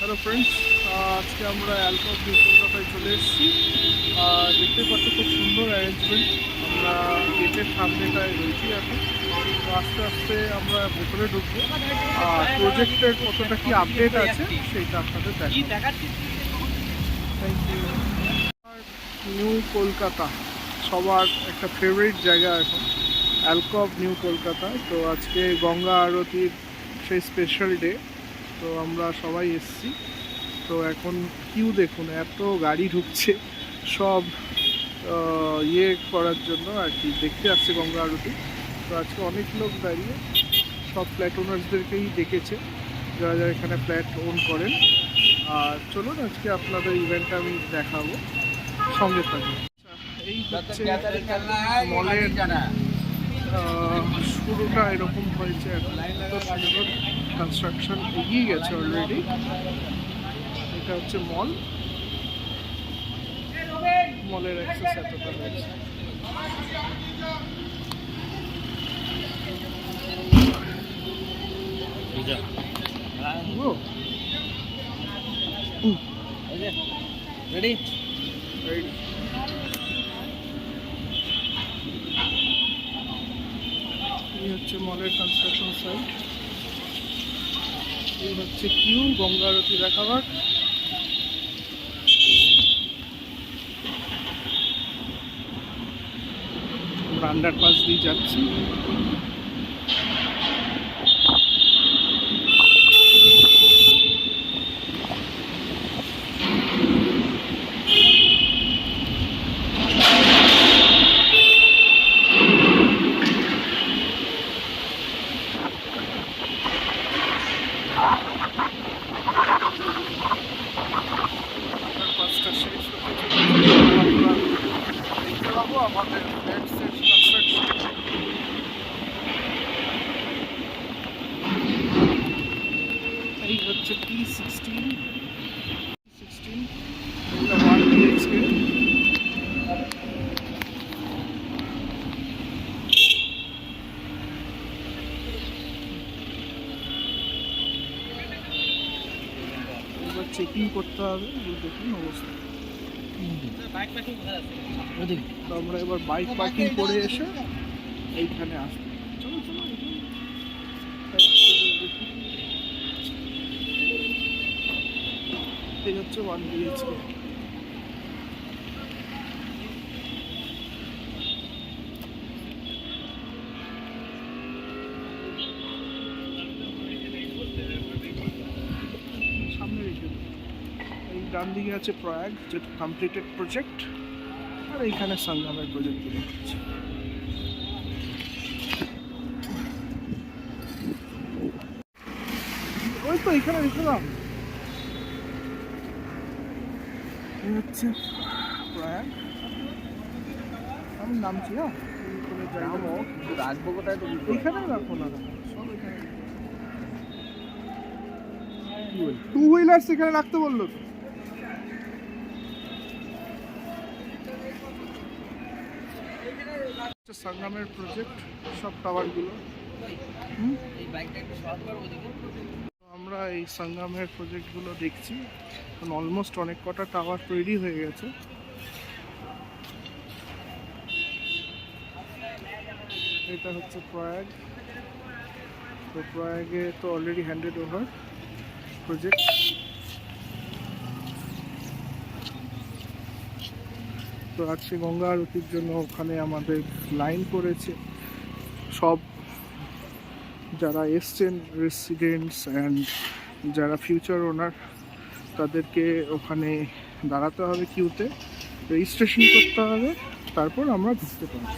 Hello friends, আজকে আমরা অ্যালকভ new কলকাতায় চলে এসেছি। দেখতে পাচ্ছি খুব সুন্দর অ্যারেঞ্জমেন্ট। আমরা গেটের সামনেটায় রয়েছি এখন। তো আস্তে আস্তে আমরা ভেতরে ঢুকবো আর প্রজেক্টের কতটা কি আপডেট আছে সেইটা আপনাদের দেখাবো। Thank you. নিউ কলকাতা সবার একটা ফেভারিট জায়গা এখন, অ্যালকভ নিউ কলকাতা। তো আজকে গঙ্গা আরতির সেই স্পেশাল ডে, তো আমরা সবাই এসেছি। তো এখন কিউ দেখুন, এত গাড়ি ঢুকছে সব ইয়ে করার জন্য আর কি, দেখতে আসছে গঙ্গা আরতি। তো আজকে অনেক লোক দাঁড়িয়ে সব ফ্ল্যাট ওনার্সদেরকেই ডেকেছে, যারা যারা এখানে ফ্ল্যাট ওন করেন। আর চলুন আজকে আপনাদের ইভেন্টটা আমি দেখাবো, সঙ্গে থাকুন। এই হচ্ছে মলের শুরুটা এরকম হয়েছে, এখন তো সুন্দর কনস্ট্রাকশন এগিয়ে গেছে অলরেডি। এটা হচ্ছে মলের অ্যাক্সেস এতটা হয়েছে। Ready ready. এই হচ্ছে মলের কনস্ট্রাকশন সাইট। এই হচ্ছে কিউ গঙ্গা আরতি দেখাবার। আমরা আন্ডারপাস দিয়ে যাচ্ছি। আন্ডারপাসটা শেষ হতে চলেছে, আমরা দেখতে পাবো আমাদের ফ্ল্যাটসের কনস্ট্রাকশন। এই হচ্ছে T16, এটা 1 BHK। এবার চেকিং করতে হবে, দেখুন অবস্থা। তো আমরা এবার বাইক পার্কিং করে এসে এইখানে আসবো। চলো চলো, এই হচ্ছে 1 BHK। সামনে রেখে এই ডান দিকে আছে প্রয়াগ, যেটা কমপ্লিটেড প্রজেক্ট, আর এইখানে সঙ্গমের প্রজেক্টগুলো হচ্ছে। ওই তো এখানে রেখে দাম। এই হচ্ছে প্রয়াগ। আমি নামছি। রাখবো কোথায়? তো এখানে রাখো না, সব এখানে। টু হুইলার এখানে রাখতে বললো তো। সঙ্গমের প্রজেক্ট, সব টাওয়ারগুলো। আমরা এই সঙ্গমের প্রজেক্টগুলো দেখছি, অলমোস্ট অনেক কটা টাওয়ার তৈরি হয়ে গেছে। এটা হচ্ছে প্রয়াগ। তো প্রয়াগে তো অলরেডি হ্যান্ডেড ওভার প্রজেক্ট। তো আজকে গঙ্গা আরতির জন্য ওখানে আমাদের লাইন করেছে সব যারা এসছেন, রেসিডেন্টস অ্যান্ড যারা ফিউচার ওনার, তাদেরকে ওখানে দাঁড়াতে হবে কিউতে, রেজিস্ট্রেশন করতে হবে, তারপর আমরা ঢুকতে পারবো।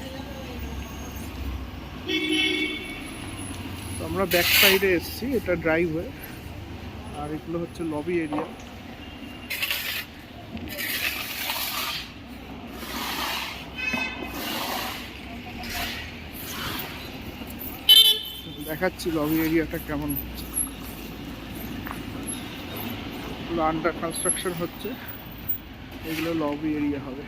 তো আমরা ব্যাক সাইডে এসেছি, এটা ড্রাইভওয়ে, আর এগুলো হচ্ছে লবি এরিয়া। দেখাচ্ছি লবি এরিয়াটা কেমন হচ্ছে। এগুলো আন্ডার কনস্ট্রাকশন হচ্ছে, এগুলো লবি এরিয়া হবে।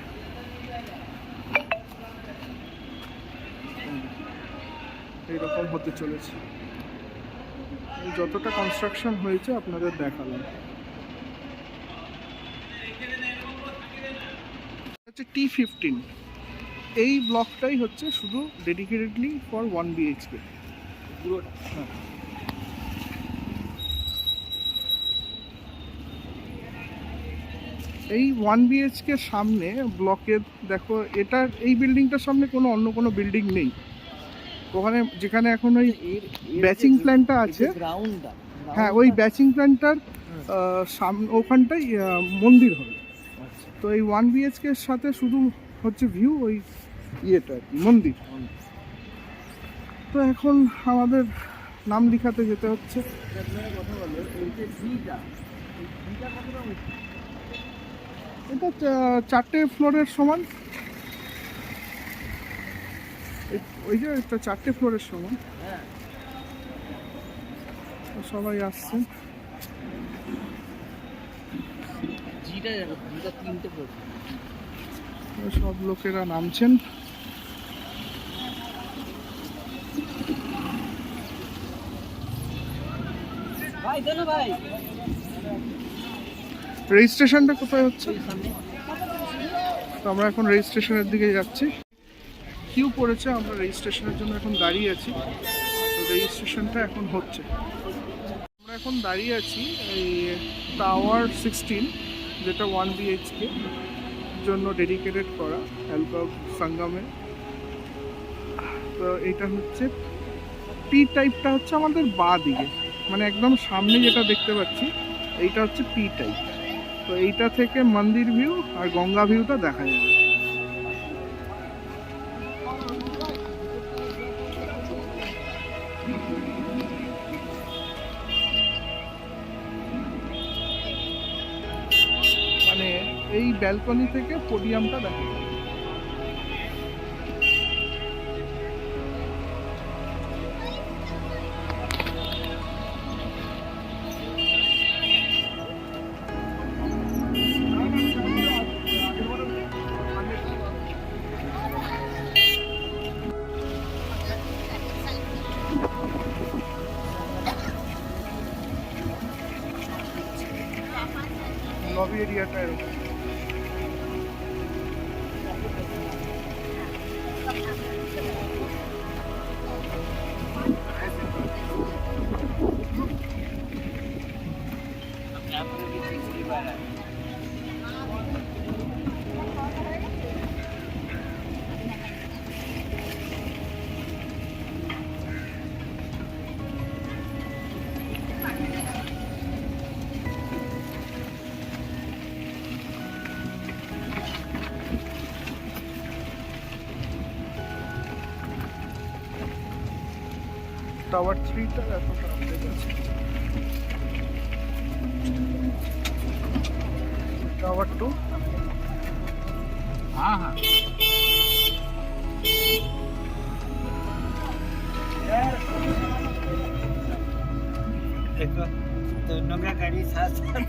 এইরকম হতে চলেছে। যতটা কনস্ট্রাকশন হয়েছে আপনাদের দেখালাম। হচ্ছে T15, এই ব্লকটাই হচ্ছে শুধু ডেডিকেটেডলি ফর 1 BHK পুরোটা। এই 1 BHK সামনে ব্লকের দেখো, এটার এই বিল্ডিংটার সামনে অন্য কোনো বিল্ডিং নেই। ওখানে যেখানে এখন ওই ব্যাচিং প্ল্যানটা আছে, হ্যাঁ ওই ব্যাচিং প্ল্যানটার সামনে ওখানটাই মন্দির হবে। তো এই 1 BHK এর সাথে শুধু হচ্ছে ভিউ ওই ইয়েটা আর কি, মন্দির। তো এখন আমাদের নাম লিখাতে যেতে হচ্ছে। এটা 4টে ফ্লোরের সমান, ওই যে একটা 4টে ফ্লোরের সমান। সবাই আসছে, সব লোকেরা নামছেন। রেজিস্ট্রেশনটা কোথায় হচ্ছে? তো আমরা এখন রেজিস্ট্রেশনের দিকে যাচ্ছি। কিউ পড়েছে, আমরা রেজিস্ট্রেশনের জন্য এখন দাঁড়িয়ে আছি। তো রেজিস্ট্রেশনটা এখন হচ্ছে। আমরা এখন দাঁড়িয়ে আছি এই টাওয়ার 16, যেটা 1 BHK জন্য ডেডিকেটেড করা অ্যালকভ সঙ্গমে। তো এইটা হচ্ছে পি টাইপটা হচ্ছে আমাদের বাঁ দিকে, মানে একদম সামনে যেটা দেখতে পাচ্ছি এইটা হচ্ছে পি টাইপ। তো এইটা থেকে মন্দির ভিউ আর গঙ্গা ভিউটা দেখা যাবে। মানে এই ব্যালকনি থেকে পোডিয়ামটা দেখা যাবে। লবি এরিয়াটা এরকম। টাওয়ার 3টা এতটা আপডেট আছে। টাওয়ার 2, हाँ हाँ देखो दोनों का गाड़ी साथ साथ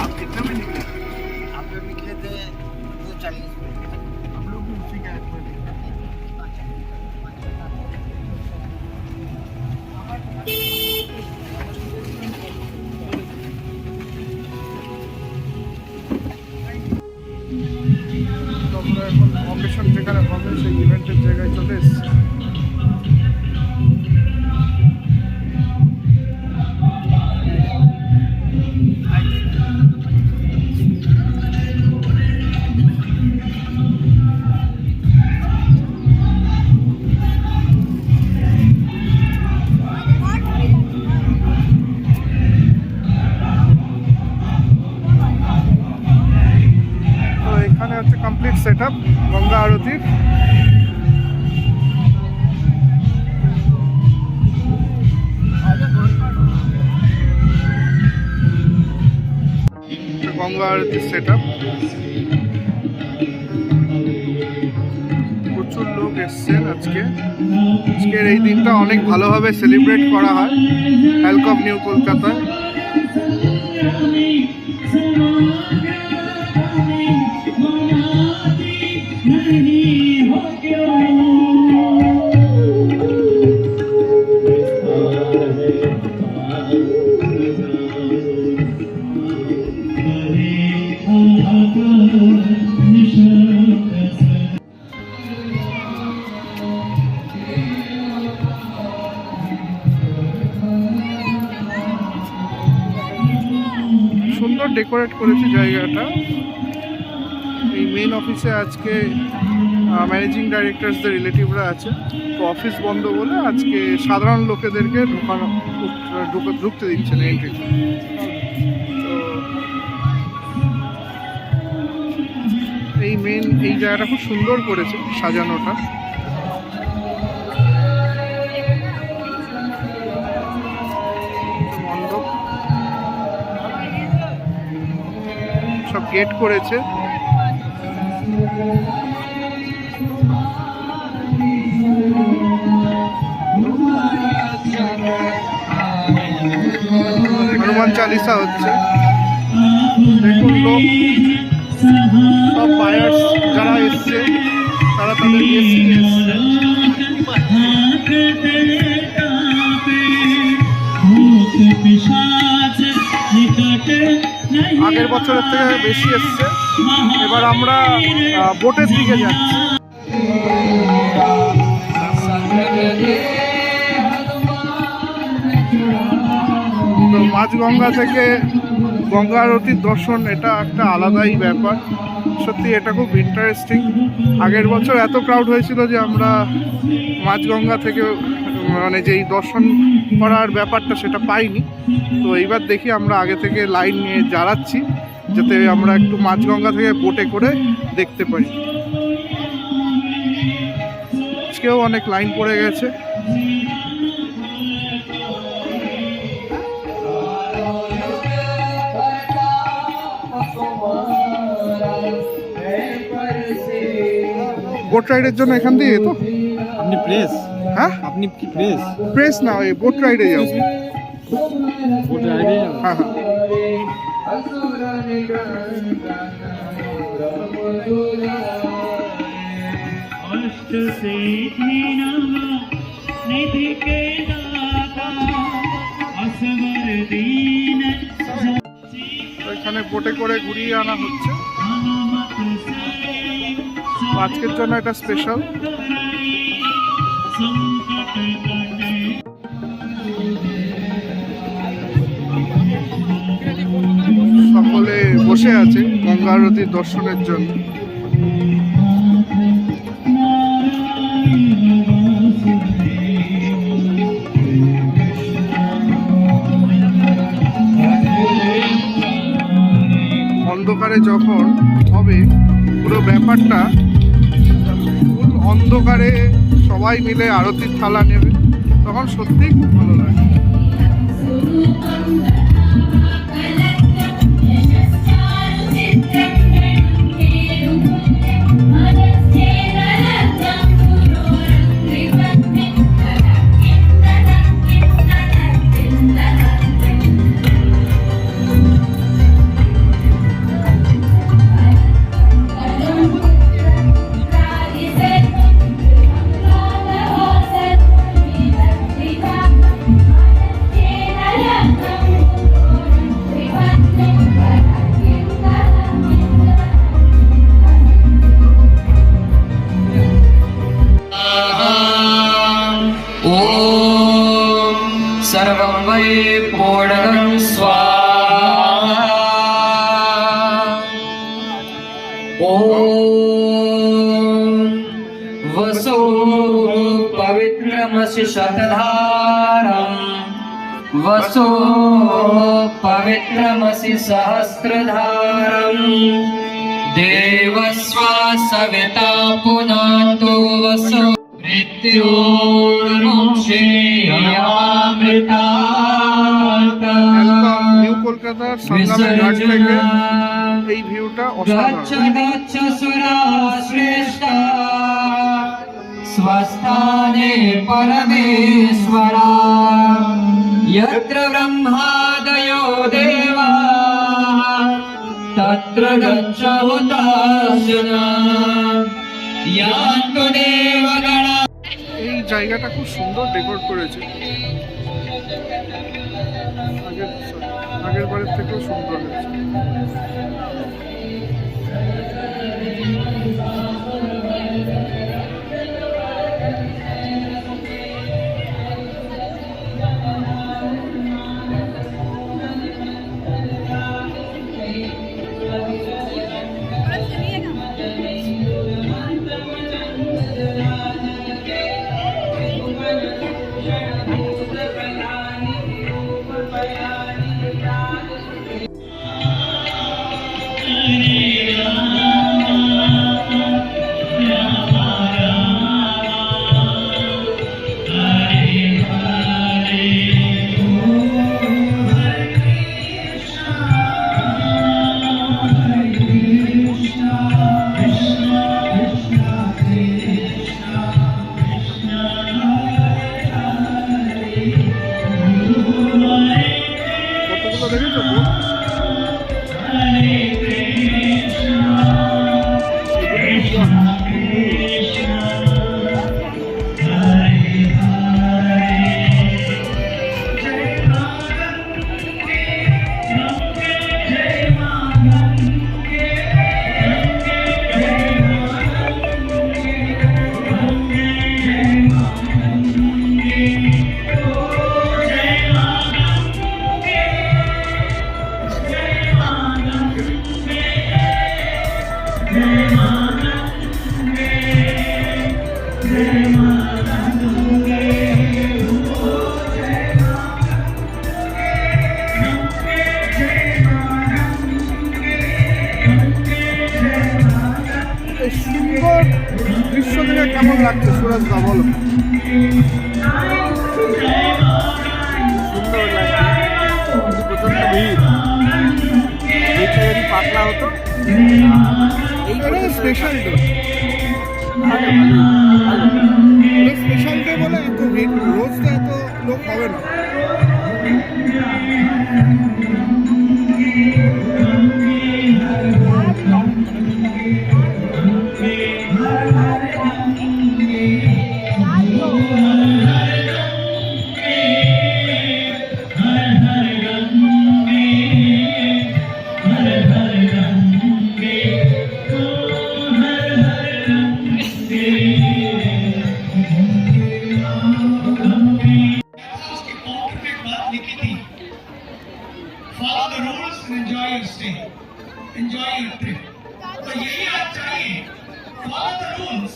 आप कितने में निकले? हम लोग निकले थे 2:40 में। हम लोग भी उसी के में निकले। আমরা এখন অকেশন যেখানে হবে সেই ইভেন্টের জায়গায় চলে এসেছি। এখানে হচ্ছে কমপ্লিট সেট আপ গঙ্গা আরতির। গঙ্গা আরতির সেট আপ, প্রচুর লোক এসছেন আজকে। আজকের এই দিনটা অনেক ভালোভাবে সেলিব্রেট করা হয় অ্যালকভ নিউ কলকাতায়। Hare সুন্দর ডেকোরেট করেছে জায়গাটা। এই মেন অফিসে আজকে ম্যানেজিং ডাইরেক্টরসদের রিলেটিভরা আছে, তো অফিস বন্ধ বলে আজকে সাধারণ লোকেদেরকে ঢুকতে দিচ্ছে না এন্ট্রি। তো এই জায়গাটা খুব সুন্দর করেছে সাজানোটা। মণ্ডপ সব গেট করেছে। হনুমান চালিসা হচ্ছে। দেখুন লোক সব বায়ার্স যারা এসছে তারা তাদের এসছে। আগের বছরের থেকে বেশি এসছে। এবার আমরা বোটের দিকে যাচ্ছি। তো মাঝগঙ্গা থেকে গঙ্গা আরতির দর্শন এটা একটা আলাদাই ব্যাপার। সত্যি এটা খুব ইন্টারেস্টিং। আগের বছর এত ক্রাউড হয়েছিল যে আমরা মাঝগঙ্গা থেকে মানে যেই দর্শন করার ব্যাপারটা সেটা পাইনি। তো এইবার দেখি আমরা আগে থেকে লাইন নিয়ে দাঁড়াচ্ছি যাতে আমরা একটু মাঝগঙ্গা থেকে বোটে করে দেখতে পাই। আজকেও অনেক লাইন পড়ে গেছে। বোট রাইডের জন্য এখান দিয়ে তো আপনি প্রেস, হ্যাঁ আপনি কি প্রেস প্রেস না, ওই বোট রাইডে যাবো। বোট রাইডে হ্যাঁ হ্যাঁ। এখানে বোটে করে ঘুরিয়ে আনা হচ্ছে। আজকের জন্য এটা স্পেশাল। সকলে বসে আছে গঙ্গা আরতির দর্শনের জন্য। অন্ধকারে যখন হবে পুরো ব্যাপারটা, ফুল অন্ধকারে সবাই মিলে আরতির থালা নেবে, তখন সত্যি খুব ভালো লাগে। सर्वं वै पूर्णं स्वाहा। ॐ वसो पवित्रमसि शतधारं, वसो पवित्रमसि सहस्रधारं, देवस्वा सविता पुनातो वसो নিউ কলকাতার সংগ্রামের ঘাট থেকে এই ভিউটা স্বস্থানে পরমেশ্বরা যত্র ব্রহ্মাদয়ো দেবা তত্র গচ্ছহুতাসনা ইয়ান্তু দেবগণা। এই জায়গাটা খুব সুন্দর ডেকোরেট করেছে, আগের বারের থেকেও সুন্দর হয়েছে। সুন্দর দৃশ্য দেখে কেমন লাগছে সুরজ দা বলো? সুন্দর লাগছে, প্রচন্ড ভিড়। এইটা যদি পাতলা হতো, এইটা স্পেশাল ডে, স্পেশাল ডে বলে এত ভিড়, রোজ তো এত লোক হবে না। Enjoy your trip. तो यही आप चाहिए. Follow the rules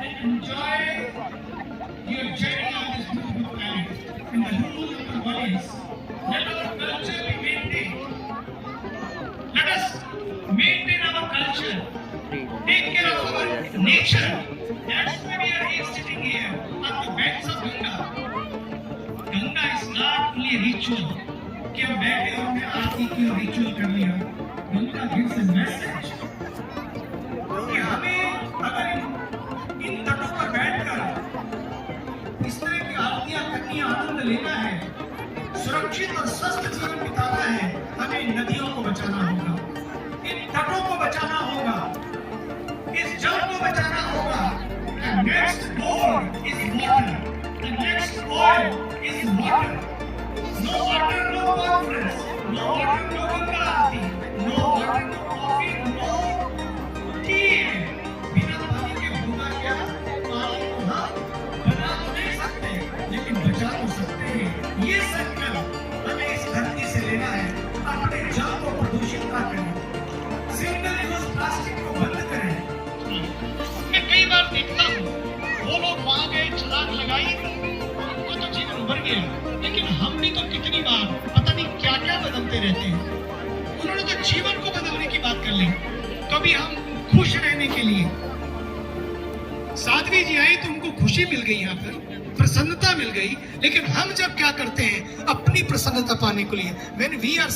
and enjoy your journey on this beautiful planet. And the rules of the bodies. Let our culture be maintained. Let us maintain our culture. Take care of our nature. That's why we are here sitting here on the banks of Ganga. Ganga is not only a ritual. कि हम बैठे हमने आरती की ritual कर लिया. Ganga gives a message कि हमें अगर इन तटों पर बैठकर इस तरह की आरतियां करनी, आनंद लेना है, सुरक्षित और स्वस्थ जीवन बिताना है, हमें नदियों को बचाना होगा, इन तटों को बचाना होगा, इस जल को बचाना होगा. The next goal is water. The next oil is water. No water, no conference. No water, no Ganga Arati. No water, no coffee, no tea. बिना पानी के होगा क्या? पानी को हम बना तो नहीं सकते, लेकिन बचा तो सकते हैं. ये संकल्प हमें इस धरती से लेना है. अपने जल को प्रदूषित ना करें. सिंगल यूज प्लास्टिक को बंद करें. मैं कई बार देखता हूँ, वो लोग वहाँ गए, छलांग लगाई, उनको तो जीवन उभर गया. लेकिन हम भी तो कितनी बार पता नहीं क्या क्या बदलते रहते हैं. उन्होंने तो जीवन को बदलने की बात कर ली. कभी हम खुश रहने के लिए साध्वी जी आई तो उनको खुशी मिल गई, यहाँ पर प्रसन्नता मिल गई. लेकिन हम जब क्या करते हैं अपनी प्रसन्नता पाने के लिए, when we are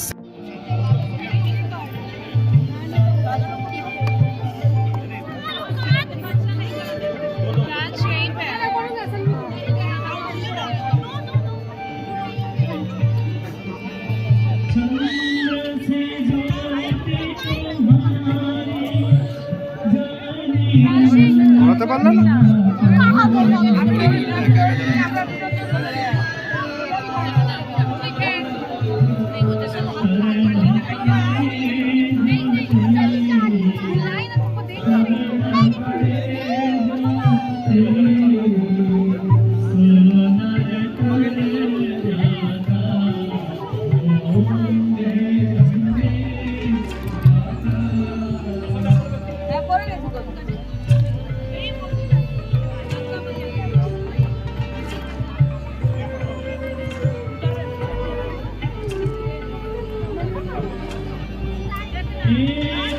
বলতে পারলে না? Yeah.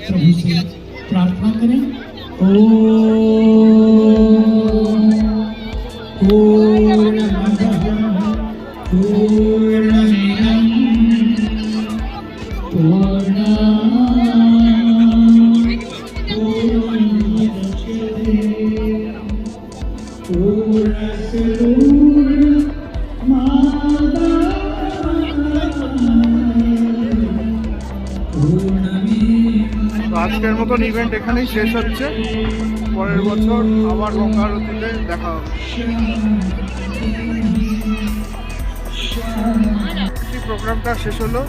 प्रभु से प्रार्थना करें। पूर्णमदः पूर्णमिदं पूर्णात् पूर्णमुदच्यते पूर्णस्य তো আজকের মতন ইভেন্ট এখানেই শেষ হচ্ছে। পরের বছর আবার গঙ্গা আরতিতে দেখা হবে। প্রোগ্রামটা শেষ হলো।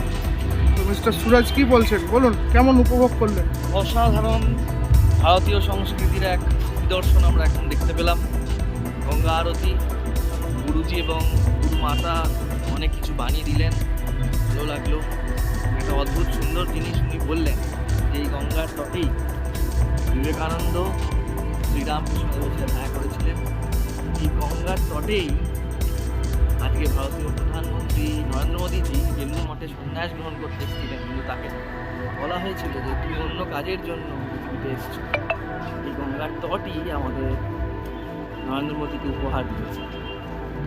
তো মিস্টার সুরাজ কি বলছেন, বলুন কেমন উপভোগ করলেন? অসাধারণ ভারতীয় সংস্কৃতির এক নিদর্শন আমরা এখন দেখতে পেলাম। গঙ্গা আরতি, গুরুজি এবং গুরু মাতা অনেক কিছু বানিয়ে দিলেন, ভালো লাগলো। একটা অদ্ভুত সুন্দর জিনিস উনি বললেন যে এই গঙ্গার তটেই বিবেকানন্দ শ্রীরামকৃষ্ণদেবের সাথে দেখা করেছিলেন। এই গঙ্গার তটেই আজকে ভারতীয় প্রধানমন্ত্রী নরেন্দ্র মোদীজি বেলুড় মঠে সন্ন্যাস গ্রহণ করতে এসেছিলেন, কিন্তু তাকে বলা হয়েছিল যে তুমি অন্য কাজের জন্য পৃথিবীতে এসেছো। এই গঙ্গার তটই আমাদের নরেন্দ্র মোদীকে উপহার দিয়েছে।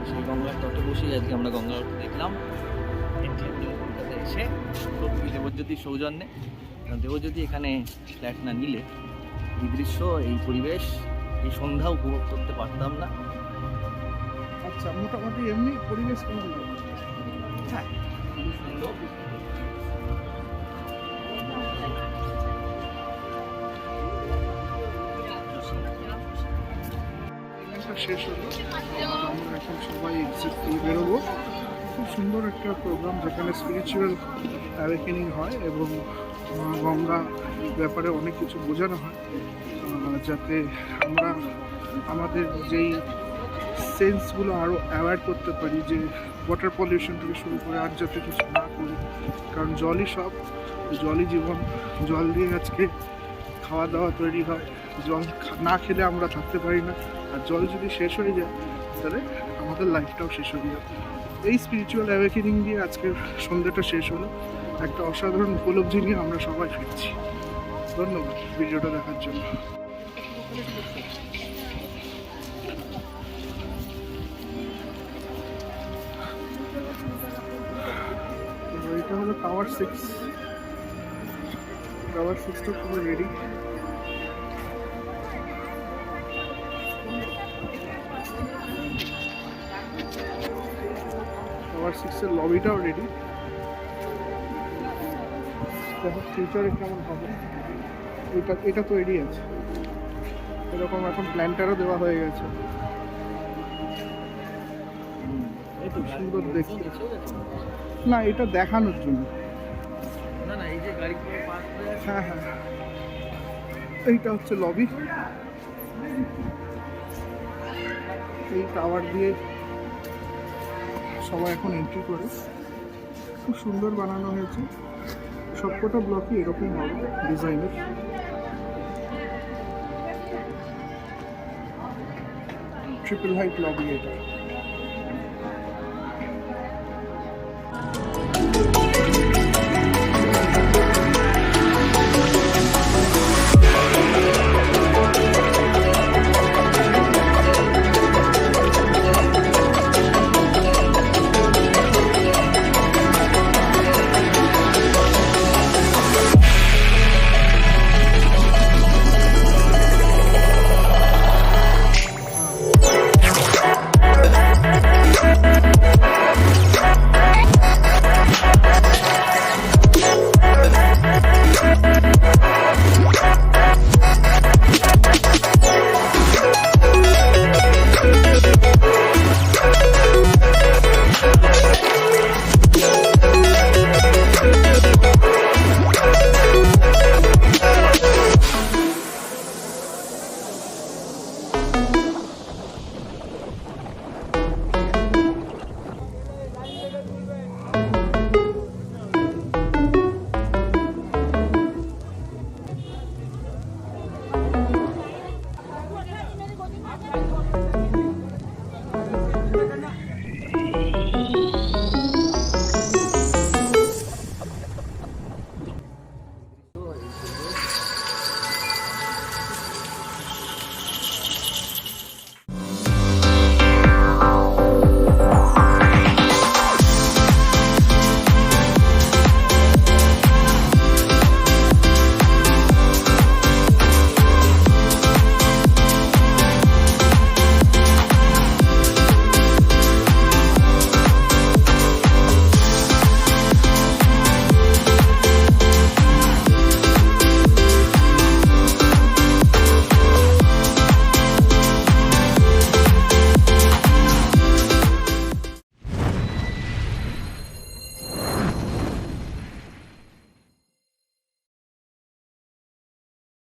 সেই গঙ্গার তটে বসেই আজকে আমরা গঙ্গা আরতি দেখলাম। কলকাতায় এসে প্রকৃতি দেবজ্যোতির সৌজন্যে, কারণ দেবজ্যোতি এখানে ফ্ল্যাট না নিলে এই দৃশ্য, এই পরিবেশ, এই সন্ধ্যা উপভোগ করতে পারতাম না। আচ্ছা, মোটামুটি এমনি পরিবেশ কেমন? হ্যাঁ, খুবই সুন্দর। শেষ হলো, আমরা এখন সবাই এক্সিট দিয়ে বেরোবো। খুব সুন্দর একটা প্রোগ্রাম যেখানে স্পিরিচুয়াল অ্যাওয়েকেনিং হয় এবং গঙ্গা ব্যাপারে অনেক কিছু বোঝানো হয়, যাতে আমরা আমাদের যেই সেন্সগুলো আরও অ্যাভয়েড করতে পারি, যে ওয়াটার পলিউশন থেকে শুরু করে আর যাতে কিছু না করি। কারণ জলই সব, জলই জীবন। জল দিয়ে আজকে খাওয়া দাওয়া তৈরি হয়, জল না খেলে আমরা থাকতে পারি না। আর জল যদি শেষ হয়ে যায় তাহলে আমাদের লাইফটাও শেষ হয়ে যায়। এই স্পিরিচুয়াল অ্যাওয়েকেনিং দিয়ে আজকের সন্ধ্যাটা শেষ হলো। একটা অসাধারণ উপলব্ধি নিয়ে আমরা সবাই ফিরছি। ধন্যবাদ ভিডিওটা দেখার জন্য। এটা হলো টাওয়ার 6। টাওয়ার 6টা পুরো রেডি। টাওয়ার 6-এর লবিটাও রেডি। দেখো ফিউচারে কেমন হবে। এটা তৈরি আছে, এরকম এখন প্ল্যান্টারও দেওয়া হয়ে গেছে। খুব সুন্দর দেখতে। না, এটা দেখানোর জন্য। না না, এই যে গাড়িগুলো পার্ক করে আছে, হ্যাঁ হ্যাঁ, এইটা হচ্ছে লবি। এই টাওয়ার দিয়ে সবাই এখন এন্ট্রি করে। খুব সুন্দর বানানো হয়েছে। সবকটা ব্লকই এরকম হবে ডিজাইনের। ট্রিপল হাইট লবি এটা।